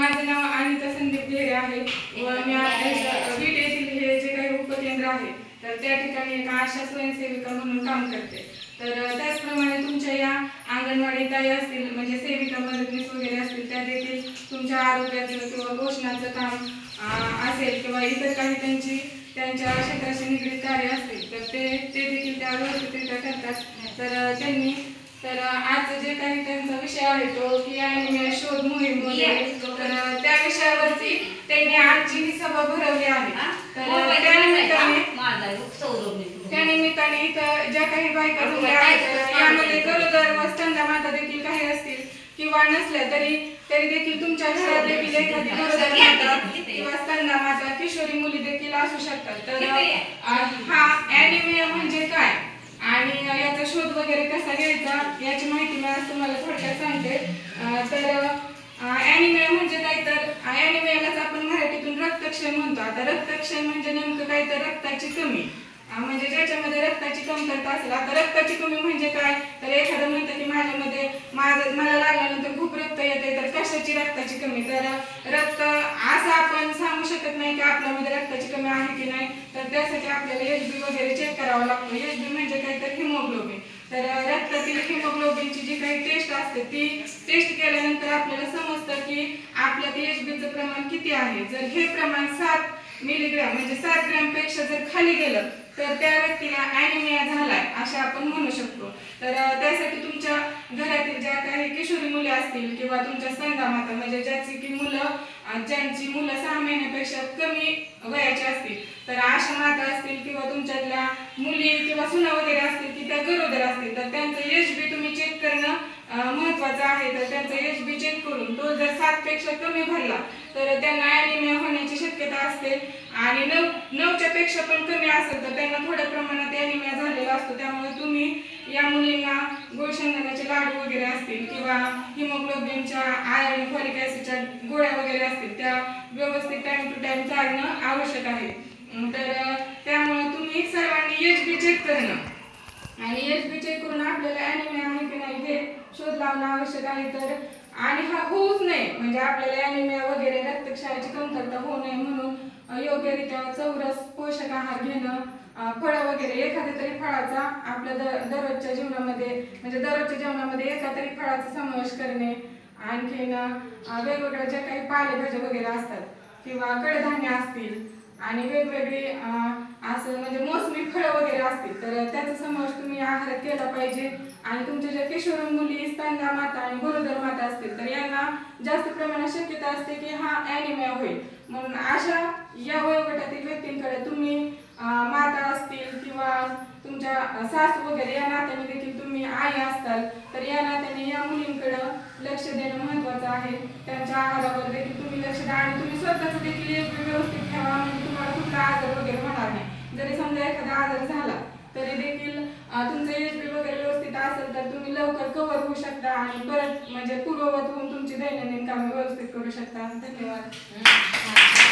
माझं नाव अनिता संदीप ढेरे आहे व मी बीड येथील हे जे काही उपकेंद्र आहे तर त्या ठिकाणी एक आशा स्वयंसेविका म्हणून काम करते। तर त्याचप्रमाणे तुमच्या या अंगणवाडी ताई असतील म्हणजे सेविका मदतनीस वगैरे असतील त्या देखील तुमच्या आरोग्याचं किंवा पोषणाचं काम असेल किंवा इतर काही त्यांच्या क्षेत्राशी निगडीत कार्य असतील तर ते देखील त्या व्यवस्थितरित्या करतात। तर आज जे काही त्यांचा विषय आहे तो की ॲनिमिया शोध मोहीम तर त्या विषयावरती त्यांनी आजची ही सभा भरवली आहे। तर त्यानिमित्ताने इथं ज्या काही बायका जमल्या आहेत यामध्ये गरोदर व स्तनदा देखील काही असतील किंवा नसल्या तरी देखील तुमच्या घरात देखील एखादी गरोदर माता किंवा स्तनदा माता किशोरी मुली देखील असू शकतात। तर हा ॲनिमिया म्हणजे काय आणि याचा शोध वगैरे कसा घ्यायचा याची माहिती मी आज तुम्हाला थोडक्यात सांगते। तर ॲनिमिया म्हणजे काय तर ॲनिमियालाच आपण मराठीतून रक्तक्षय म्हणतो। आता रक्तक्षय म्हणजे नेमकं काय तर रक्ताची कमी म्हणजे ज्याच्यामध्ये रक्ताची कमतरता असेल। आता रक्ताची कमी म्हणजे काय तर एखादं म्हणतं की मला लागल्यानंतर खूप रक्त येते तर कशाची रक्ताची कमी तर रक्त असं आपण सांगू शकत नाही की आपल्यामध्ये रक्ताची कमी आहे की नाही। तर त्यासाठी आपल्याला HB वगैरे चेक करावं लागतं। HB म्हणजे काय तर हिमोग्लोबिन। तर रक्तातील हिमोग्लोबिनची जी काही टेस्ट असते ती टेस्ट केल्यानंतर आपल्याला समजतं की आपल्यात HBचं प्रमाण किती आहे। जर हे प्रमाण 7 मिलीग्रॅम म्हणजे 7 ग्रॅम पेक्षा जर खाली गेलं तर त्या व्यक्तीला ॲनिमिया झालाय असे आपण म्हणू शकतो। तर त्यासाठी तुमच्या घरातील ज्या काही किशोरी मुली असतील किंवा तुमच्या स्तनदा माता म्हणजे ज्यांची मुलं 6 महिन्यापेक्षा कमी वयाची असतील तर अशा माता असतील किंवा तुमच्यातल्या मुली किंवा सुना वगैरे असतील की त्या गरोदर असतील तर त्यांचं HB तुम्ही चेक करणं महत्त्वाचं आहे। तर त्यांचा HB चेक करून तो जर 7 पेक्षा कमी भरला तर त्यांना ॲनिमिया होण्याची शक्यता असते आणि 9च्या पेक्षा पण कमी असेल तर त्यांना थोड्या प्रमाणात ॲनिमिया झालेला असतो। त्यामुळे तुम्ही या मुलींना गुळशंदनाचे लाडू वगैरे असतील किंवा हिमोग्लोबिनच्या आयर्न फॉलिक ॲसिडच्या गोळ्या वगैरे असतील त्या व्यवस्थित टाइम टू टाइम चालणं आवश्यक आहे। तर त्यामुळे तुम्ही सर्वांनी HB चेक करणं आणि HB चेक करून आपल्याला ॲनिमिया आहे की नाही हे शोध लावणं आवश्यक आहे। तर आणि हा होऊच नये म्हणजे आपल्याला ॲनिमिया वगैरे रक्तक्षयाची कमतरता होऊ नये म्हणून योग्यरित्या चौरस पोषक आहार घेणं, फळं वगैरे एखाद्या तरी फळाचा आपल्या दररोजच्या जेवणामध्ये एका तरी फळाचा समावेश करणे, आणखीन वेगवेगळ्या ज्या काही पालेभाज्या वगैरे असतात किंवा कडधान्य असतील आणि वेगवेगळी असं म्हणजे मोसमी फळं वगैरे असतील तर त्याचा समावेश तुम्ही आहारात केला पाहिजे। आणि तुमच्या ज्या किशोरी मुली स्तनदा माता आणि गरोदर माता असतील तर यांना जास्त प्रमाणात शक्यता असते की हा ॲनिमिया होईल। म्हणून अशा या वयोगटातील व्यक्तींकडे तुम्ही माता असतील किंवा तुमच्या सासू वगैरे या नात्याने देखील तुम्ही आई असताल तर या नात्याने या मुलींकडं लक्ष देणं महत्त्वाचं आहे। त्यांच्या आहारावर देखील तुम्ही लक्ष द्या आणि तुम्ही स्वतःच देखील HB व्यवस्थित ठेवा म्हणजे तुम्हाला कुठला आजार वगैरे होणार नाही। जरी समजा एखादा आजार झाला तरी देखील तुमचं HB वगैरे व्यवस्थित असेल तर तुम्ही लवकर कव्हर होऊ शकता आणि परत म्हणजे पूर्ववत होऊन तुमची दैनंदिन कामे व्यवस्थित करू शकता। धन्यवाद।